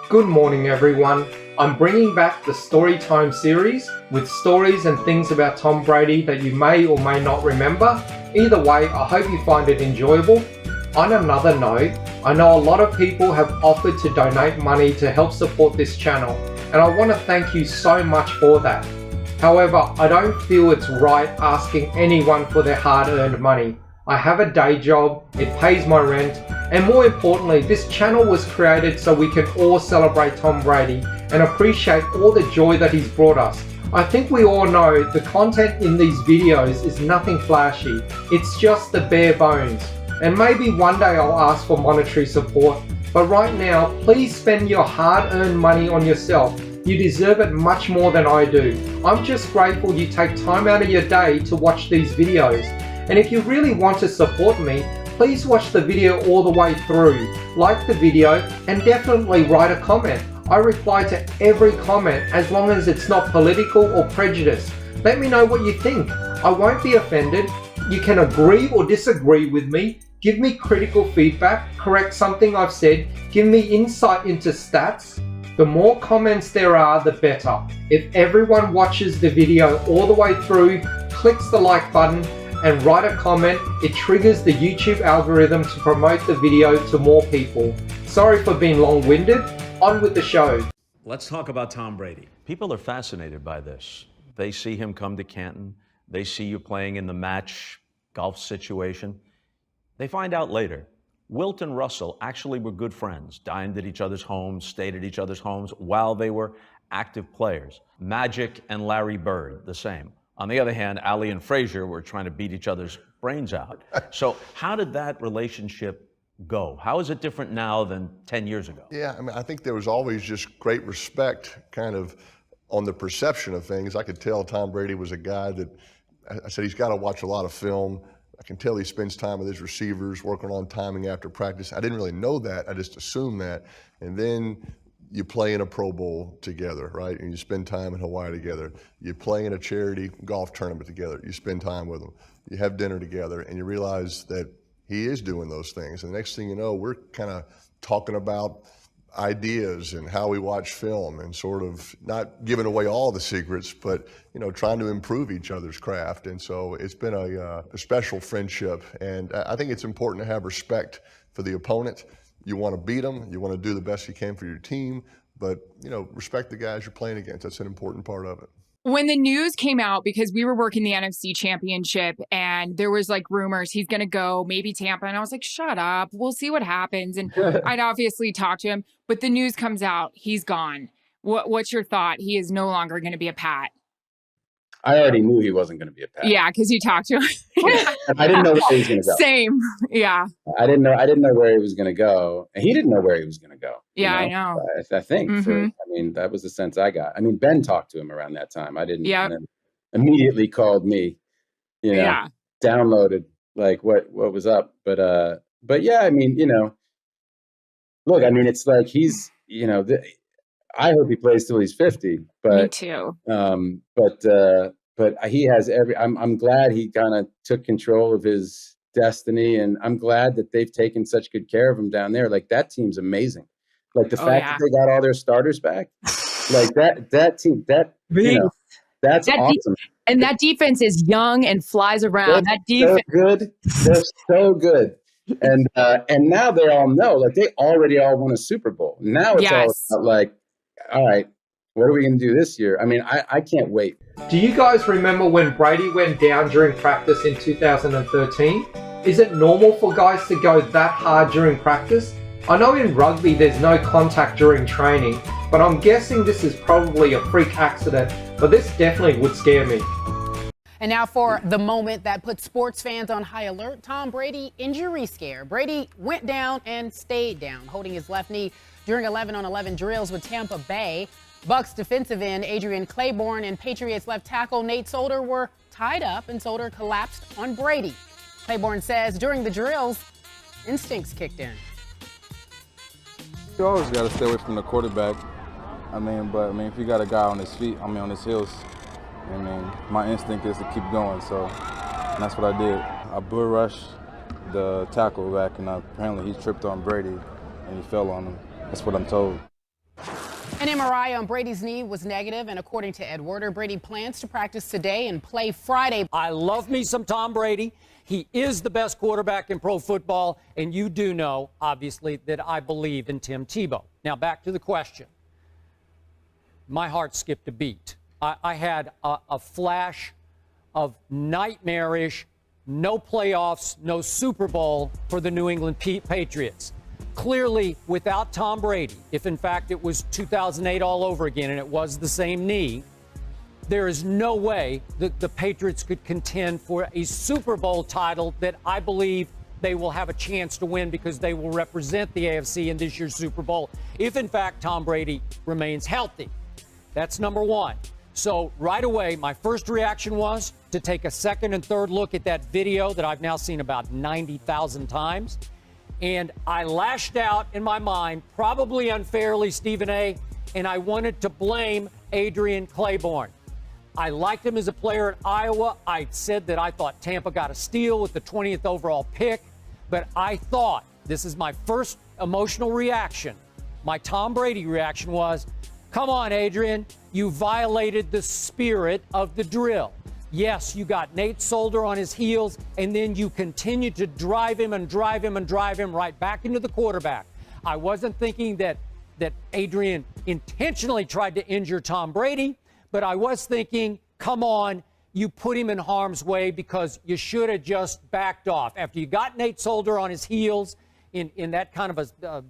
Good morning, everyone. I'm bringing back the Storytime series with stories and things about Tom Brady that you may or may not remember. Either way, I hope you find it enjoyable. On another note, I know a lot of people have offered to donate money to help support this channel, and I want to thank you so much for that. However, I don't feel it's right asking anyone for their hard-earned money. I have a day job, it pays my rent, and more importantly, this channel was created so we can all celebrate Tom Brady and appreciate all the joy that he's brought us. I think we all know the content in these videos is nothing flashy, it's just the bare bones. And maybe one day I'll ask for monetary support, but right now, please spend your hard-earned money on yourself. You deserve it much more than I do. I'm just grateful you take time out of your day to watch these videos. And if you really want to support me, please watch the video all the way through, like the video, and definitely write a comment. I reply to every comment as long as it's not political or prejudiced. Let me know what you think. I won't be offended. You can agree or disagree with me, give me critical feedback, correct something I've said, give me insight into stats. The more comments there are, the better. If everyone watches the video all the way through, clicks the like button, and write a comment, it triggers the YouTube algorithm to promote the video to more people. Sorry for being long-winded. On with the show. Let's talk about Tom Brady. People are fascinated by this. They see him come to Canton. They see you playing in the match golf situation. They find out later, Wilt and Russell actually were good friends, dined at each other's homes, stayed at each other's homes while they were active players. Magic and Larry Bird, the same. On the other hand, Ali and Frazier were trying to beat each other's brains out. So how did that relationship go? How is it different now than 10 years ago? Yeah, I mean, I think there was always just great respect kind of on the perception of things. I could tell Tom Brady was a guy that, I said he's got to watch a lot of film. I can tell he spends time with his receivers, working on timing after practice. I didn't really know that, I just assumed that. And then you play in a Pro Bowl together, right? And you spend time in Hawaii together. You play in a charity golf tournament together. You spend time with them. You have dinner together, and you realize that he is doing those things. And the next thing you know, we're kind of talking about ideas and how we watch film and sort of not giving away all the secrets, but, you know, trying to improve each other's craft. And so it's been a special friendship. And I think it's important to have respect for the opponent. You want to beat them, you want to do the best you can for your team, but, you know, respect the guys you're playing against. That's an important part of it. When the news came out, because we were working the NFC Championship and there was like rumors he's going to go maybe Tampa, and I was like, shut up, we'll see what happens. And I'd obviously talk to him, but the news comes out, he's gone. What's your thought? He is no longer going to be a Pat. I already knew he wasn't going to be a Pat. Yeah, because you talked to him. I didn't know where he was going to go. Same. Yeah. I didn't know where he was going to go, and he didn't know where he was going to go. Yeah, I know. I think. I mean, that was the sense I got. I mean, Ben talked to him around that time. I didn't. Yeah. And then immediately called me. You know, yeah. Downloaded like what was up, but yeah, I mean, you know, look, I mean, it's like he's, you know, I hope he plays till he's 50. But me too. But he has I'm glad he kind of took control of his destiny, and I'm glad that they've taken such good care of him down there. Like, that team's amazing. Like the fact that they got all their starters back, like that team, you know, that's awesome. And that defense is young and flies around. That defense, so good. They're so good. And now they all know, like, they already all won a Super Bowl. Now it's all about, like, all right, what are we going to do this year? I mean, I can't wait. Do you guys remember when Brady went down during practice in 2013? Is it normal for guys to go that hard during practice? I know in rugby there's no contact during training, but I'm guessing this is probably a freak accident, but this definitely would scare me. And now for the moment that puts sports fans on high alert, Tom Brady injury scare. Brady went down and stayed down, holding his left knee during 11-on-11 drills with Tampa Bay. Bucs defensive end Adrian Claiborne and Patriots left tackle Nate Solder were tied up, and Solder collapsed on Brady. Claiborne says during the drills, instincts kicked in. You always got to stay away from the quarterback. I mean, if you got a guy on his feet, on his heels, my instinct is to keep going. So and that's what I did. I bull rushed the tackle back, and apparently he tripped on Brady, and he fell on him. That's what I'm told. An MRI on Brady's knee was negative, and according to Ed Werder, Brady plans to practice today and play Friday. I love me some Tom Brady. He is the best quarterback in pro football, and you do know, obviously, that I believe in Tim Tebow. Now, back to the question. My heart skipped a beat. I had a flash of nightmarish, no playoffs, no Super Bowl for the New England Patriots. Clearly, without Tom Brady, if in fact it was 2008 all over again and it was the same knee, there is no way that the Patriots could contend for a Super Bowl title that I believe they will have a chance to win because they will represent the AFC in this year's Super Bowl if in fact Tom Brady remains healthy. That's number one. So right away, my first reaction was to take a second and third look at that video that I've now seen about 90,000 times. And I lashed out in my mind, probably unfairly, Stephen A., and I wanted to blame Adrian Claiborne. I liked him as a player at Iowa. I said that I thought Tampa got a steal with the 20th overall pick, but I thought, this is my first emotional reaction, my Tom Brady reaction was, come on, Adrian, you violated the spirit of the drill. Yes, you got Nate Solder on his heels, and then you continued to drive him and drive him and drive him right back into the quarterback. I wasn't thinking that Adrian intentionally tried to injure Tom Brady, but I was thinking, come on, you put him in harm's way because you should have just backed off. After you got Nate Solder on his heels in that kind of a,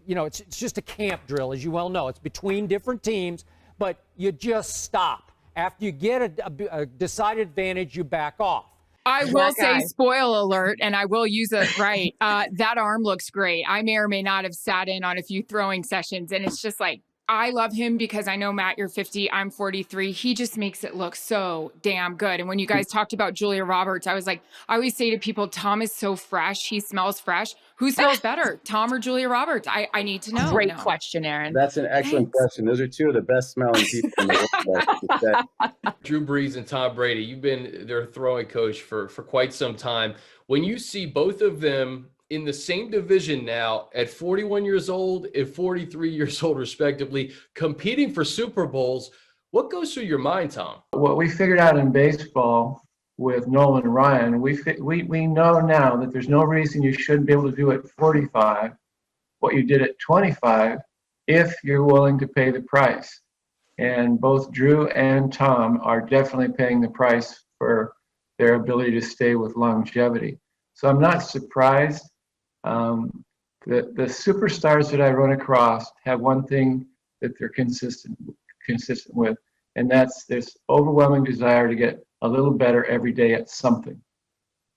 it's just a camp drill, as you well know. It's between different teams, but you just stop. After you get a decided advantage, you back off. I will say, spoil alert, and I will use it right. That arm looks great. I may or may not have sat in on a few throwing sessions, and it's just like, I love him because I know, Matt, you're 50, I'm 43. He just makes it look so damn good. And when you guys talked about Julia Roberts, I was like, I always say to people, Tom is so fresh. He smells fresh. Who smells better, Tom or Julia Roberts? I need to know. Great question, Aaron. That's an excellent question. Those are two of the best smelling people in the world. Drew Brees and Tom Brady, you've been their throwing coach for quite some time. When you see both of them in the same division now at 41 years old and 43 years old, respectively, competing for Super Bowls, what goes through your mind, Tom? What we figured out in baseball with Nolan Ryan, we know now that there's no reason you shouldn't be able to do at 45 what you did at 25 if you're willing to pay the price. And both Drew and Tom are definitely paying the price for their ability to stay with longevity. So I'm not surprised. The superstars that I run across have one thing that they're consistent with, and that's this overwhelming desire to get a little better every day at something.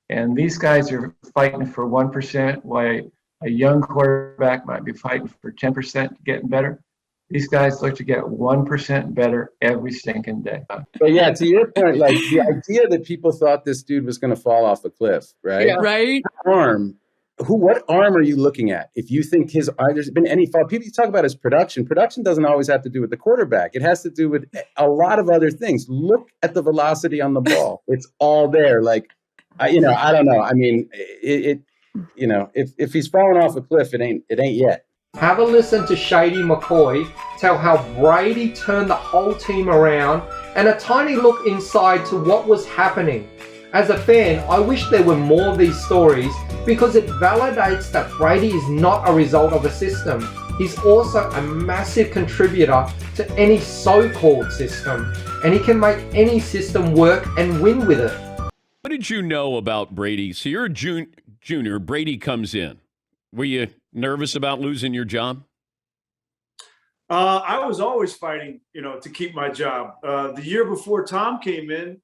And these guys are fighting for 1%, while a young quarterback might be fighting for 10% getting better. These guys look to get 1% better every stinking day. But yeah, to your point, like the idea that people thought this dude was going to fall off a cliff, right? Yeah. Right. What arm are you looking at? If you think there's been any fall, people talk about his production. Production doesn't always have to do with the quarterback. It has to do with a lot of other things. Look at the velocity on the ball. It's all there. Like, I don't know. I mean, if he's falling off a cliff, it ain't yet. Have a listen to Shady McCoy tell how Brady turned the whole team around and a tiny look inside to what was happening. As a fan, I wish there were more of these stories because it validates that Brady is not a result of a system. He's also a massive contributor to any so-called system, and he can make any system work and win with it. What did you know about Brady? So you're a junior, Brady comes in. Were you nervous about losing your job? I was always fighting, to keep my job. The year before Tom came in,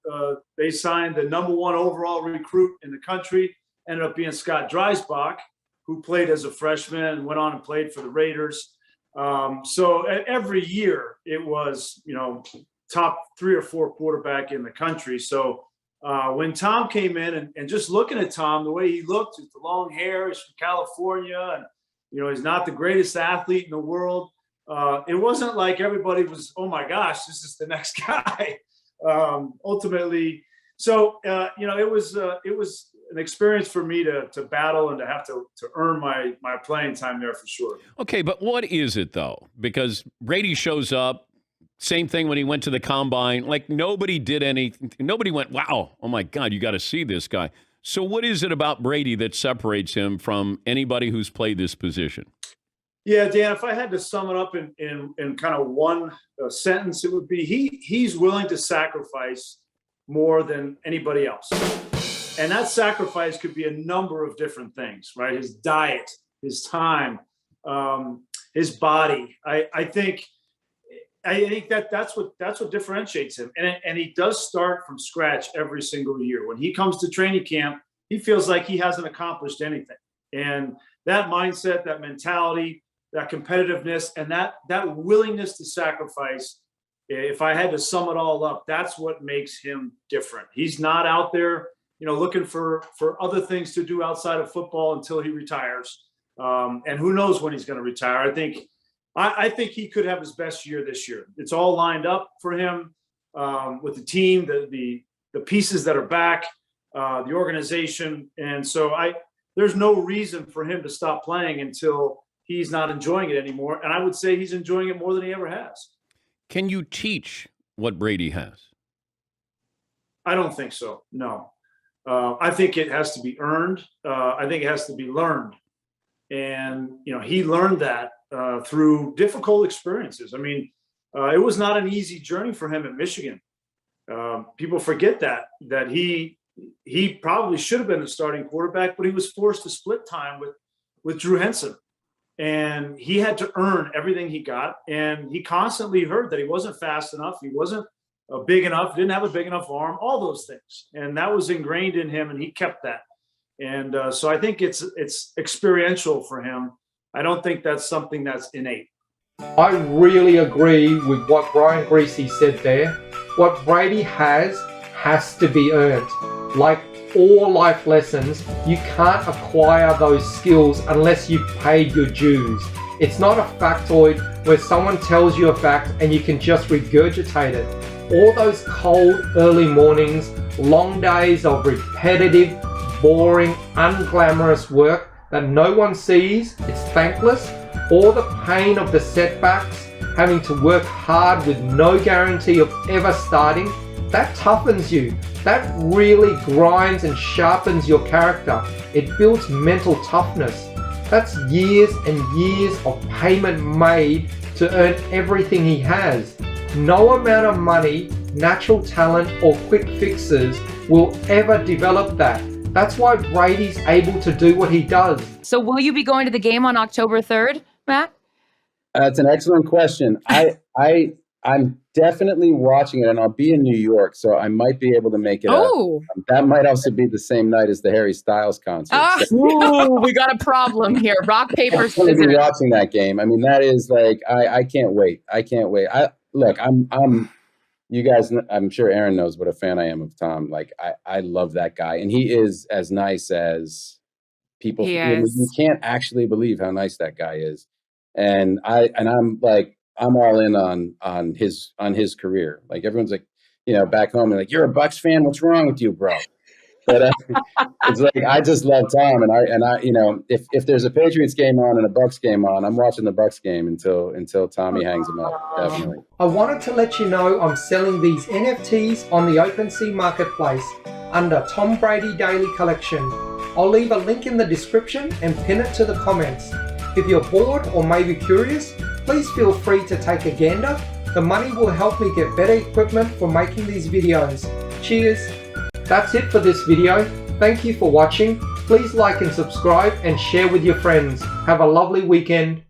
they signed the #1 overall recruit in the country, ended up being Scott Dreisbach, who played as a freshman and went on and played for the Raiders. So every year it was, top 3 or 4 quarterback in the country. So when Tom came in and just looking at Tom, the way he looked with the long hair, he's from California, and, he's not the greatest athlete in the world. It wasn't like everybody was, oh my gosh, this is the next guy. Ultimately, so it was an experience for me to battle and to have to earn my playing time there for sure. Okay, but what is it though? Because Brady shows up, same thing when he went to the combine. Like nobody did anything. Nobody went, wow, oh my God, you got to see this guy. So what is it about Brady that separates him from anybody who's played this position? Yeah, Dan, if I had to sum it up in kind of one sentence, it would be he's willing to sacrifice more than anybody else. And that sacrifice could be a number of different things, right? His diet, his time, his body. I think that's what differentiates him. And he does start from scratch every single year. When he comes to training camp, he feels like he hasn't accomplished anything. And that mindset, that mentality, that competitiveness, and that willingness to sacrifice, if I had to sum it all up, that's what makes him different. He's not out there, looking for other things to do outside of football until he retires. And who knows when he's going to retire. I think he could have his best year this year. It's all lined up for him with the team, the pieces that are back, the organization. And so there's no reason for him to stop playing until he's not enjoying it anymore. And I would say he's enjoying it more than he ever has. Can you teach what Brady has? I don't think so. No. I think it has to be earned. I think it has to be learned. And, he learned that through difficult experiences. I mean, it was not an easy journey for him at Michigan. People forget that he probably should have been the starting quarterback, but he was forced to split time with Drew Henson. And he had to earn everything he got. And he constantly heard that he wasn't fast enough. He wasn't big enough, didn't have a big enough arm, all those things. And that was ingrained in him, and he kept that. And so I think it's experiential for him. I don't think that's something that's innate. I really agree with what Brian Greasy said there. What Brady has to be earned. Like all life lessons, you can't acquire those skills unless you've paid your dues. It's not a factoid where someone tells you a fact and you can just regurgitate it. All those cold early mornings, long days of repetitive, boring, unglamorous work that no one sees, it's thankless, or the pain of the setbacks, having to work hard with no guarantee of ever starting, that toughens you. That really grinds and sharpens your character. It builds mental toughness. That's years and years of payment made to earn everything he has. No amount of money, natural talent, or quick fixes will ever develop that. That's why Brady's able to do what he does. So will you be going to the game on October 3rd, Matt? That's an excellent question. I'm definitely watching it, and I'll be in New York, so I might be able to make it up. That might also be the same night as the Harry Styles concert. Ooh, we got a problem here. Rock, paper, scissors. I'm going to be watching that game. I mean, that is like, I can't wait. I can't wait. I'm you guys, I'm sure Aaron knows what a fan I am of Tom. Like, I love that guy, and he is as nice as people. You can't actually believe how nice that guy is. And I'm like, I'm all in on his career. Like everyone's like, back home, they're like, "You're a Bucks fan? What's wrong with you, bro?" But it's like, I just love Tom, and I if there's a Patriots game on and a Bucks game on, I'm watching the Bucks game until Tommy hangs him up. Definitely. I wanted to let you know I'm selling these NFTs on the OpenSea marketplace under Tom Brady Daily Collection. I'll leave a link in the description and pin it to the comments. If you're bored or maybe curious, please feel free to take a gander. The money will help me get better equipment for making these videos. Cheers! That's it for this video. Thank you for watching. Please like and subscribe and share with your friends. Have a lovely weekend.